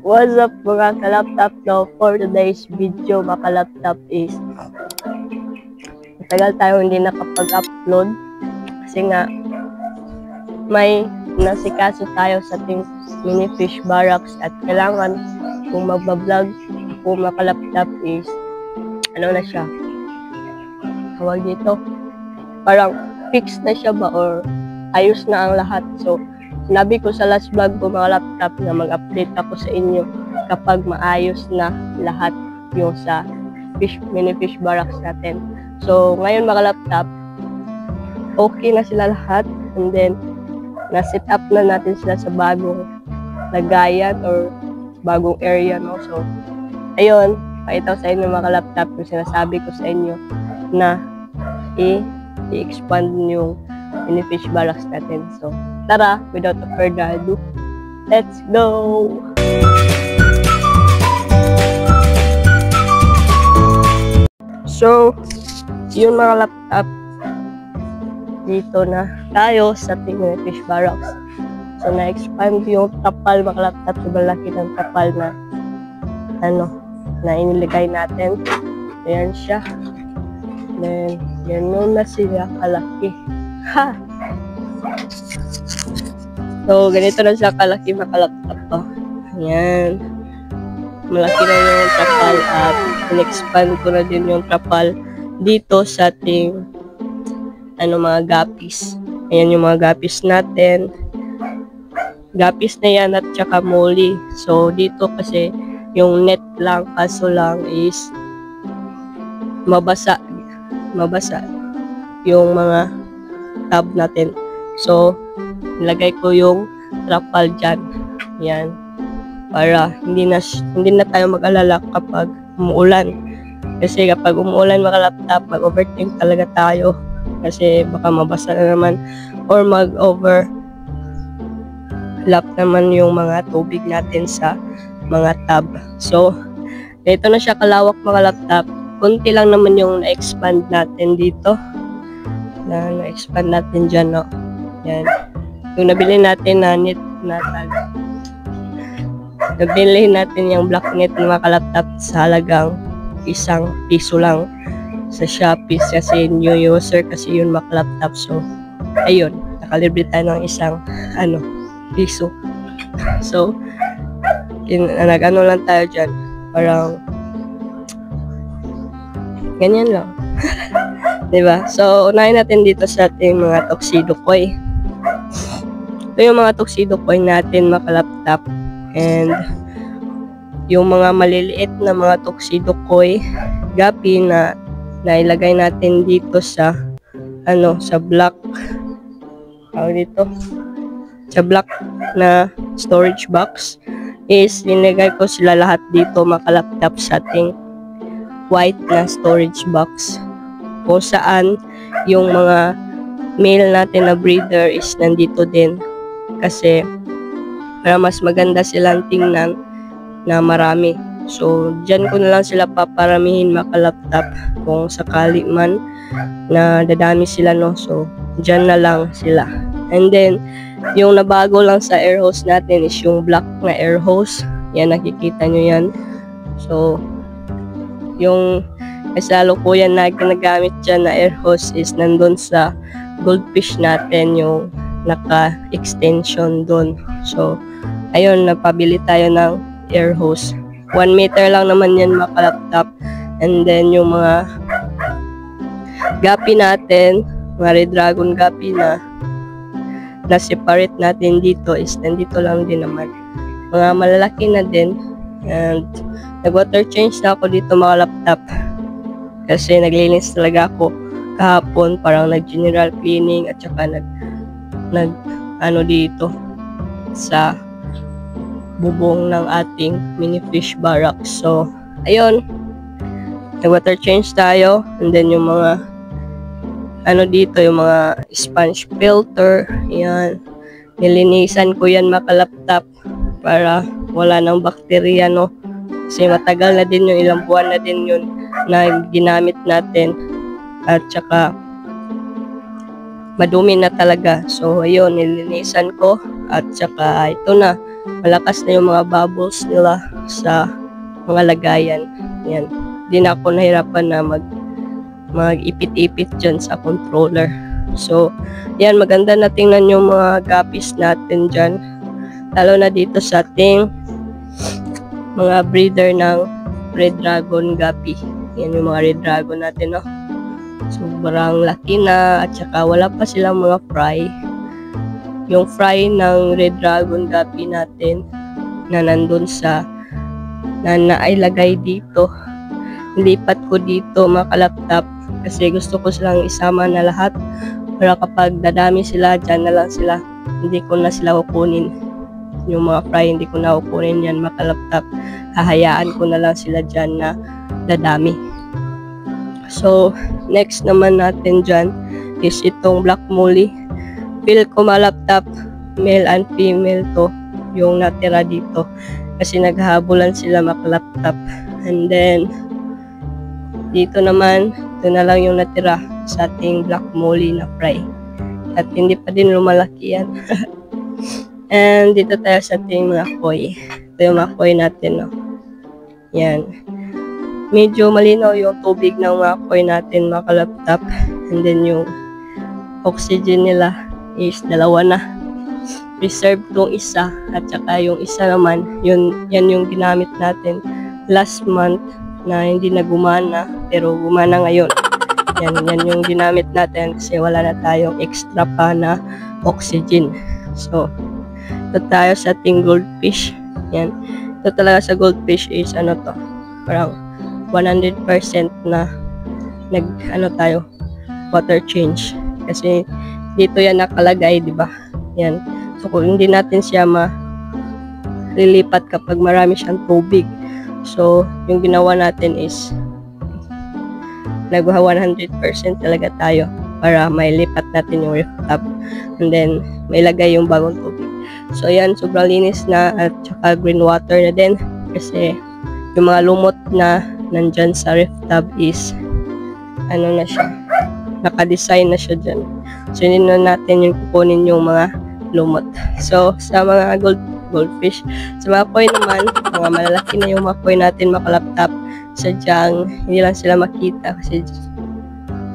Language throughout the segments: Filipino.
What's up mga ka-laptop, no? For today's video mga ka-laptop is matagal tayo hindi nakapag-upload kasi nga may nasikaso tayo sa ating mini fish barracks at kailangan kung magbablog ako mga ka-laptop is ano na siya, tawag dito, parang fix na siya ba or ayos na ang lahat. So sinabi ko sa last vlog ko mga laptop na mag-update ako sa inyo kapag maayos na lahat yung sa mini fish barracks natin. So ngayon mga laptop, okay na sila lahat, and then na-set up na natin sila sa bagong lagayan or bagong area, no? So ayun, pakita ko sa inyo mga laptop yung sinasabi ko sa inyo na i-expand yung mini fish barracks natin. So tara, without further ado, let's go! So, yun mga laptop, dito na tayo sa ating mini fish barracks. So, na-expand yung tapal mga laptop. Sobrang laki ng tapal na na inilagay natin. Ayan siya. Then, gano'n na sila kalaki. Ha! So, ganito na siya kalaki mga laptop ko. Ayan. Malaki na yung trapal at in-expand ko na din yung trapal dito sa ating mga guppies. Ayan yung mga guppies natin. Guppies na yan at saka molly. So, dito kasi yung net lang, kaso lang is mabasa yung mga tab natin. So, nilagay ko yung trapal dyan. Yan. Para hindi na tayo mag-alala kapag umuulan. Kasi kapag umuulan mga laptop, mag-overthink talaga tayo. Kasi baka mabasa na naman or mag-overlap naman yung mga tubig natin sa mga tab. So, ito na siya kalawak mga laptop. Kunti lang naman yung na-expand natin dito. Na-expand natin dyan, no? Yan. Yung nabili natin na net natin. Nabili natin yung black net ng mga kalaptop sa halagang ₱1 lang sa Shopee kasi new user kasi yun mga kalaptop. So, ayun. Nakalibre tayo ng ₱1. So, nag-ano lang tayo dyan. Parang ganyan lang. Diba? So, unahin natin dito sa ating mga tuxedo koi. Ito yung mga tuxedo koi natin, mga kalaptop. And, yung mga maliliit na mga tuxedo koi guppy na nailagay natin dito sa sa block. Dito. Sa block na storage box is linagay ko sila lahat dito, mga kalaptop, sa ating white na storage box kung saan yung mga male natin na breeder is nandito din kasi para mas maganda silang tingnan na marami. So dyan ko na lang sila paparamihin mga kalaptop kung sakali man na dadami sila, no? So dyan na lang sila. And then yung nabago lang sa air hose natin is yung black na air hose. Yan, nakikita nyo yan. So yung kasalukuyan na ginagamit dyan na air hose is nandun sa goldfish natin, yung naka-extension dun. So, ayun, napabili tayo ng air hose. 1 meter lang naman yan mga kalaptop. And then, yung mga guppy natin, mga red dragon guppy na separate natin dito is nandito lang din naman. Mga malalaki na din. And nag-water change na ako dito mga laptop kasi naglinis talaga ako kahapon, parang nag-general cleaning at saka nag dito sa bubong ng ating mini fish barracks. So, ayun, nag-water change tayo, and then yung mga dito, yung mga sponge filter, yan, nilinisan ko yan mga kalaptop para wala nang bakterya, no? Kasi matagal na din yung ilang buwan na din yun na ginamit natin at saka madumi na talaga. So ayun, nilinisan ko at saka ito na, malakas na yung mga bubbles nila sa mga lagayan. Yan. Di na ako nahirapan na mag-ipit-ipit dyan sa controller. So, yan, maganda na tingnan yung mga guppies natin dyan. Lalo na dito sa ating mga breeder ng Red Dragon Guppy. Yan yung mga Red Dragon natin, no? Sobrang laki na, at saka wala pa silang mga fry. Yung fry ng Red Dragon Guppy natin na nandun sa na nailagay dito, lipat ko dito mga kalaptop kasi gusto ko silang isama na lahat para kapag dadami sila, dyan na lang sila, hindi ko na sila kukunin. Yung mga fry, hindi ko na kukunin yan mga kalaptop, hahayaan ko na lang sila dyan na dadami. So, next naman natin dyan is itong black molly. Feel ko malaptop, male and female to yung natira dito. Kasi naghahabulan sila makalaptop. And then, dito naman, ito na lang yung natira sa ating black molly na fry. At hindi pa din lumalaki yan. And dito tayo sa ating mga koi. Ito yung mga koi natin, no? Yan. Medyo malinaw yung tubig ng mga koi natin mga kalaptop. And then yung oxygen nila is 2 na. Reserve tong isa. At saka yung isa naman, yan yung ginamit natin last month na hindi na gumana. Pero gumana ngayon. Yan yung ginamit natin kasi wala na tayong extra pa na oxygen. So, ito tayo sa ating goldfish. Yan. Ito talaga sa goldfish is ano to, parang 100% na tayo water change kasi dito yan nakalagay, di ba? Yan. So kung hindi natin siya malilipat kapag marami siyang tubig, so yung ginawa natin is nagwa 100% talaga tayo para mailipat natin yung rooftop and then mailagay yung bagong tubig. So yan, sobrang linis na at saka green water na din kasi yung mga lumot na nandyan sa rooftop is ano na siya, nakadesign na siya dyan. So hindi na natin yung kukunin yung mga lumot. So sa mga goldfish, sa mga koi naman, mga malalaki na yung mga koi natin makalaptop, sadyang hindi lang sila makita kasi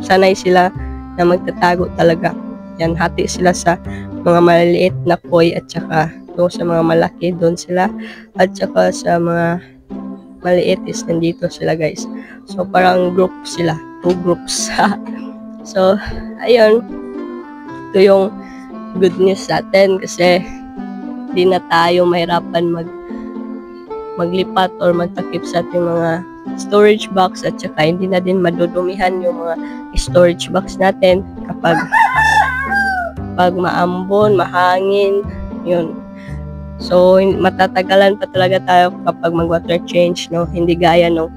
sanay sila na magtatago talaga. Yan, hati sila sa mga maliliit na koi at saka doon sa mga malaki doon sila at saka sa mga maliit is nandito sila guys. So parang group sila, 2 groups. So ayun, ito yung good news sa atin kasi hindi na tayo mahirapan maglipat or magtakip sa ating mga storage box at saka hindi na din madudumihan yung mga storage box natin kapag maambon, mahangin, yun. So, matatagalan pa talaga tayo kapag mag-water change, no? Hindi gaya nung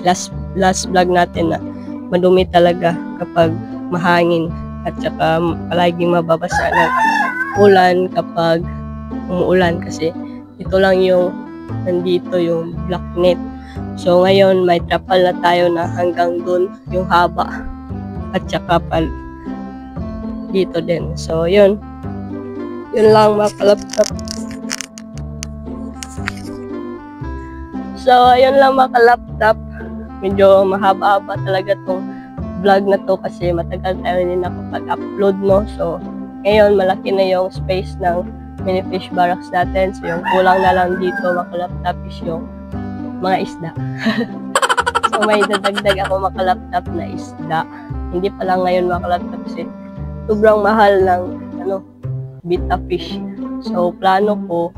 last vlog natin na madumi talaga kapag mahangin at saka palaging mababasa ng ulan kapag umuulan kasi ito lang yung nandito yung black net. So, ngayon may trapal na tayo na hanggang dun yung haba at saka dito din. So, yun lang mga kalaptop. So, ayun lang mga kalaptop. Medyo mahaba-haba talaga tong vlog na to kasi matagal tayo din nakapag-upload, no? So, ngayon malaki na yung space ng mini fish barracks natin. So, yung kulang na lang dito mga kalaptop is yung mga isda. So, may dadagdag ako mga kalaptop na isda. Hindi pa lang ngayon mga kalaptop kasi sobrang mahal ng betta fish. So, plano ko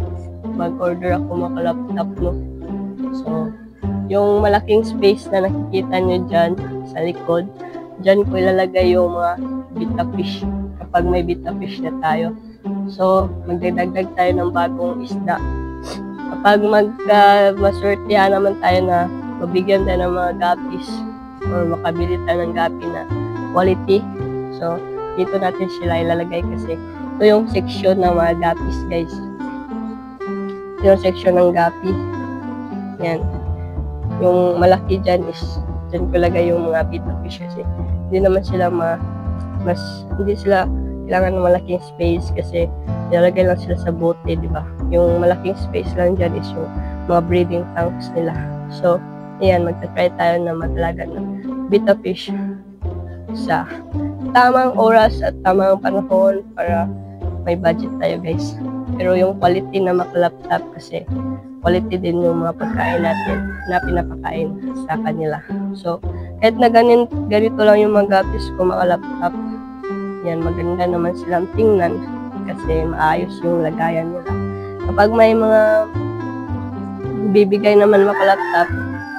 mag-order ako mga kalaptop, no? So, yung malaking space na nakikita nyo dyan sa likod, dyan ko ilalagay yung mga betta fish kapag may betta fish na tayo. So, magdagdag tayo ng bagong isda. Kapag maswertihan naman tayo na mabigyan tayo ng mga guppies or makabili tayo ng guppy na quality, so, dito natin sila ilalagay kasi ito yung section ng mga guppies guys. Ito yung section ng guppy. Yan. Yung malaki dyan is dyan ko lagay yung mga betta fish kasi hindi naman sila hindi sila kailangan ng malaking space kasi nilalagay lang sila sa bote, di ba? Yung malaking space lang dyan is yung mga breeding tanks nila. So, ayan, magta-try tayo na maglaga ng betta fish sa tamang oras at tamang panahon para may budget tayo, guys. Pero yung quality na makalaptop kasi quality din yung mga pagkain natin na pinapakain sa kanila. So, kahit na ganito lang yung mga guppies ko makalaptop, yan, maganda naman silang tingnan kasi maayos yung lagayan nila. Kapag may mga bibigay naman makalaptop,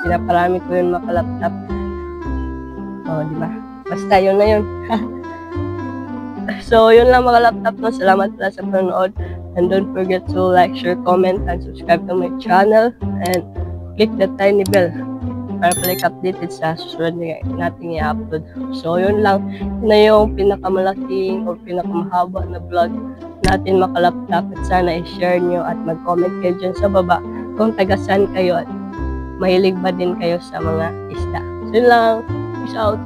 pinaparami ko yun makalaptop. O, di ba? Basta yun na yun. So, yun lang makalaptop, no? Salamat pala sa panonood. And don't forget to like, share, comment, and subscribe to my channel. And click the tiny bell para pala updated sa susunod nating i-upload. So, yun lang. Yun na yung pinakamalaking o pinakamahaba na vlog natin makalaptop. At sana i-share nyo at mag-comment kayo dyan sa baba kung taga-saan kayo at mahilig ba din kayo sa mga isda. So, yun lang. Peace out.